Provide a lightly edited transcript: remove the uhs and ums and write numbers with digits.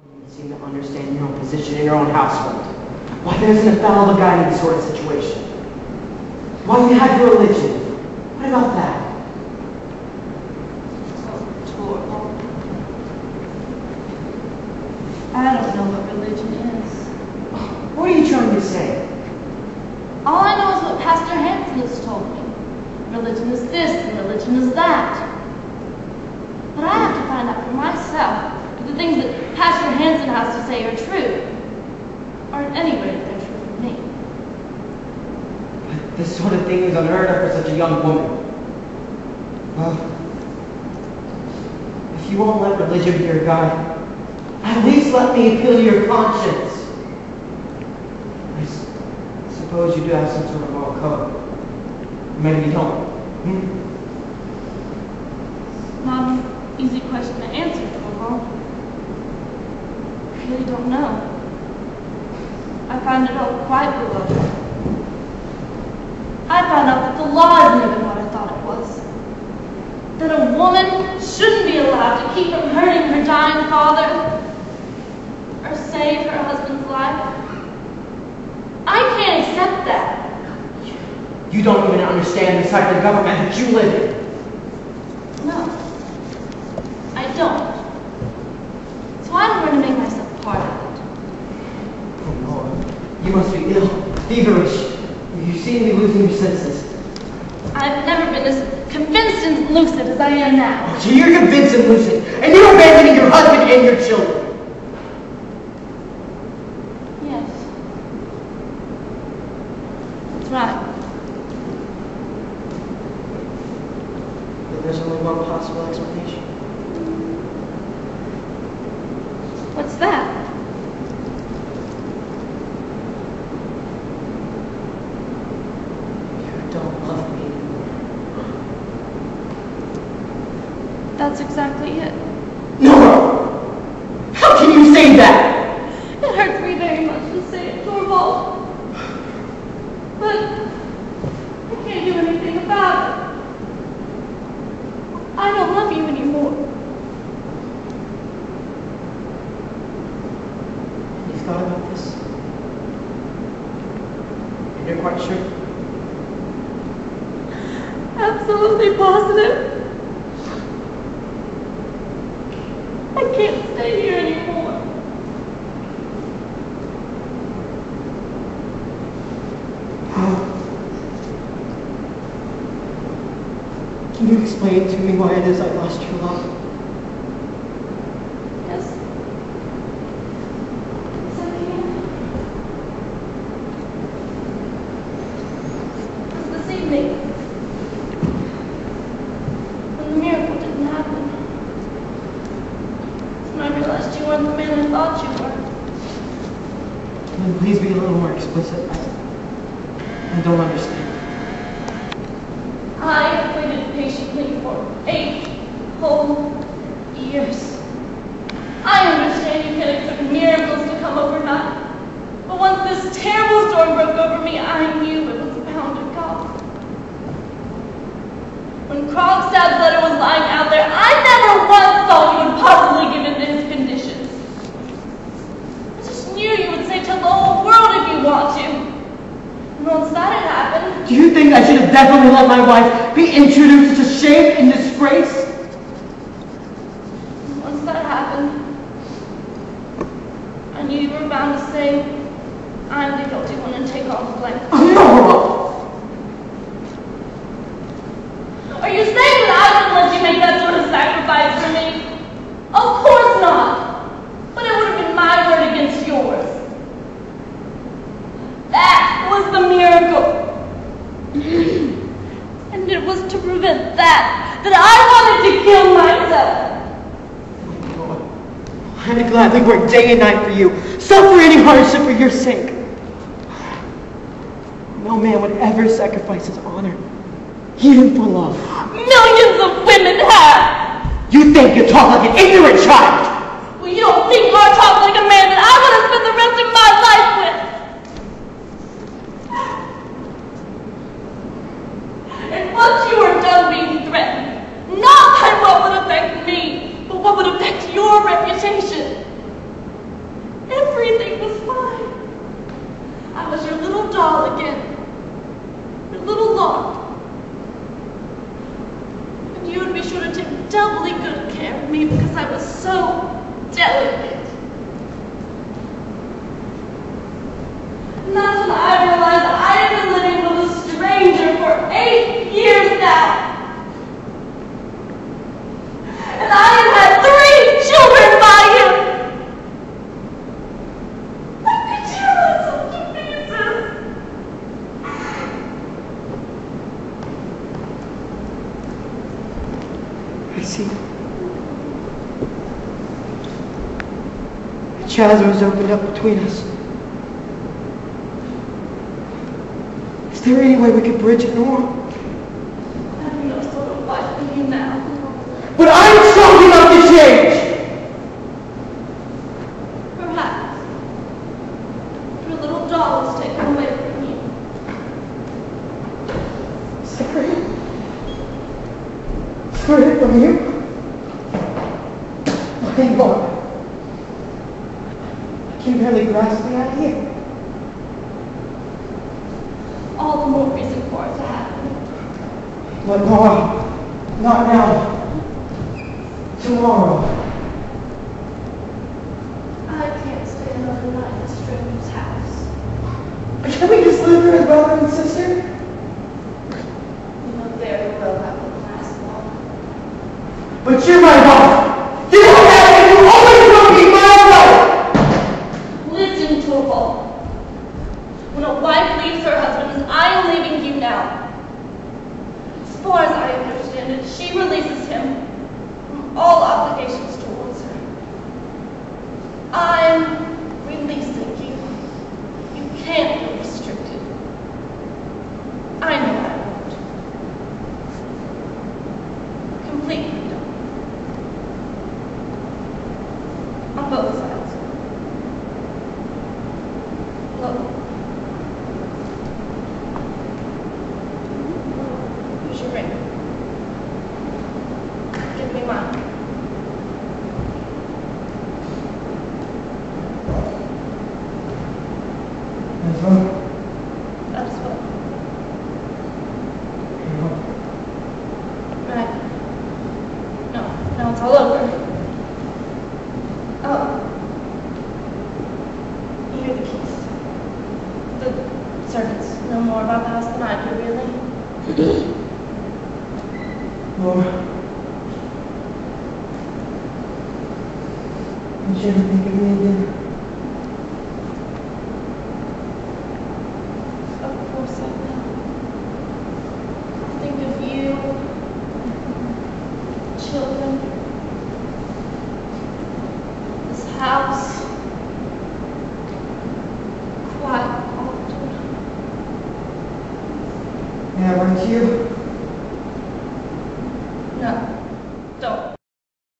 You seem to understand your own position in your own household. Why there isn't a fallible guide in this sort of situation. Why you have your religion. What about that? It's horrible. I don't know what religion is. What are you trying to say? All I know is what Pastor Hansen has told me. Religion is this and religion is that. But I have to find out for myself if the things that Pastor Hansen has to say are true. Or at any rate, they're true for me. But this sort of thing is unheard of for such a young woman. Well, if you won't let religion be your guide, at least let me appeal to your conscience. I suppose you do have some sort of moral code. Maybe you don't. Not an easy question to answer, Torvald. I really don't know. I find it all quite bewildering. I found out that the law isn't even what I thought it was. That a woman shouldn't be allowed to keep from hurting her dying father or save her husband's life. I can't accept that. You don't even understand the type of government that you live in. No, I don't. So I'm going to make myself part of it. Oh Lord, you must be ill, feverish. You seem to be losing your senses. I've never been as convinced and lucid as I am now. So you're convinced and lucid, and you're abandoning your husband and your children. Yes. That's right. There's only one possible explanation. What's that? You don't love me anymore. That's exactly it. No! How can you say that? It hurts me very much to say it, Torvald. But I can't do anything about it. I don't love you anymore. You've thought about this? And you're quite sure? Absolutely positive. I can't stay here anymore. Can you explain to me why it is I lost your love? Yes. Yes, I can. Because this evening, when the miracle didn't happen, when I realized you weren't the man I thought you were. Can you please be a little more explicit? I don't understand. I waited patiently for 8 whole years. I understand you can expect miracles to come overnight. But once this terrible storm broke over me, I knew it was bound to come. When Krogstad's letter was lying out there, I never once thought you would possibly give in to his conditions. I just knew you would say tell the whole world if you want to. And once that had happened... Do you think I should have definitely let my wife be introduced to shame and disgrace? Once that happened, I knew you were bound to say, I'm the guilty one and take all the blame. No! Are you saying that I wouldn't let you make that sort of sacrifice for me? Of course not! But it would have been my word against yours. That was the miracle. And it was to prevent that I wanted to kill myself. I'd gladly work day and night for you, suffer any hardship for your sake. No man would ever sacrifice his honor, even for love. Millions of women have. You think you talk like an ignorant child. Well, you don't think or talk like a man that I want to spend the rest of my life with. And once you are done being threatened, not by what would affect me, but what would affect your reputation, doubly good care of me because I was so delicate. And that's when I realized I had been living with a stranger for 8 years now. And I have had 3 children by him. I could tear myself to pieces. I see. A chasm has opened up between us. Is there any way we could bridge it, Nora? I have no sort of life for you now. But I'm strong enough to change! Perhaps. Your little doll is taken away from you. Separate? Separate from you? My God. I can barely grasp the idea. All the more reason for it to happen. But Nora, not now. Tomorrow. I can't stay another night in a stranger's house. But can we just live here as brother and sister? You know very well that won't last long. But you're my wife. You don't have to. You always will be my wife. Listen to a ball. When a wife leaves her husband, as I am leaving you now, as far as I understand it, she releases him from all obligations towards her. I'm releasing you. You can't be restricted. I know I won't. Completely done. On both sides. Look. Here's your ring. Give me mine. That's what? That's what. Right. No, now it's all over. Oh. Here are the keys. The servants know more about the house than I do, really. Nora. Did you ever think of me again? Of course I will. I think of you, children, this house, quite often. Yeah, weren't you?